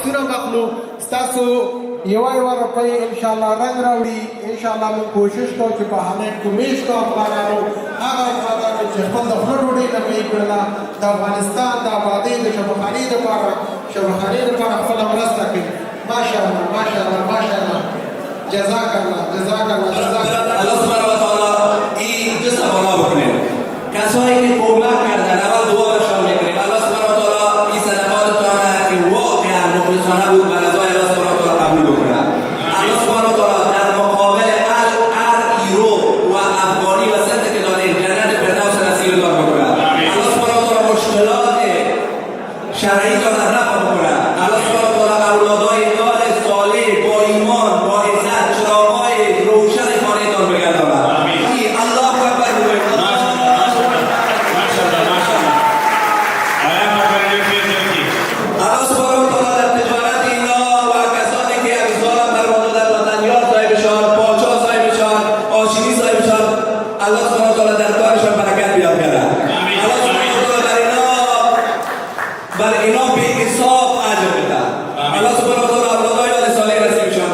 بحثونه مخلو ستاسو یو روپۍ انشاءالله رنګ راوړي. انشاءالله موږ کوشش کوو چې په حالت کې میشتو افغانانو هغه افغانانو چې خپل د خوله ډوډۍ نه به یې کړله د افغانستان د ابادۍ د شبخانۍ دپاره خپله مرسته کوي. ماشاءالله ماشاءالله ماشاءالله. جزاک الله جزاک الله جزاک الله. الله سبحانه و تعالی این جسم بنا بکنه. کسایی که قبول کردن اول دعا برشان میکنیم. الله سبحانه و تعالی این صدقاتتان که واقعا مخلصانه بود و رضای الله سبحانه و تعالی قبول بکنه. الله سبحانه و تعالی در مقابل هر ایرو و افغانی و سنت که دادیم جنت فردوس نصیب دار بکنه. الله سبحانه و تعالی مشکلات شرعی را رفع بکنه. الله سبحانه و تعالی اولادای صالح با ایمان با عزت چراغ‌های روشن خانه‌تان بگرداند. الله اکبر. الله سبحانه و تعالی در تجارت اینا و کسانی که ابزار پرواز در وطنیات صاحبشان، پادشاه صاحبشان، آشینی صاحبشان، الله سبحانه و تعالی در کارشان برکت بیاورد. الله سبحانه و تعالی بر اینا به حساب اجر بده. الله سبحانه و تعالی اولادای صالح نصیبشان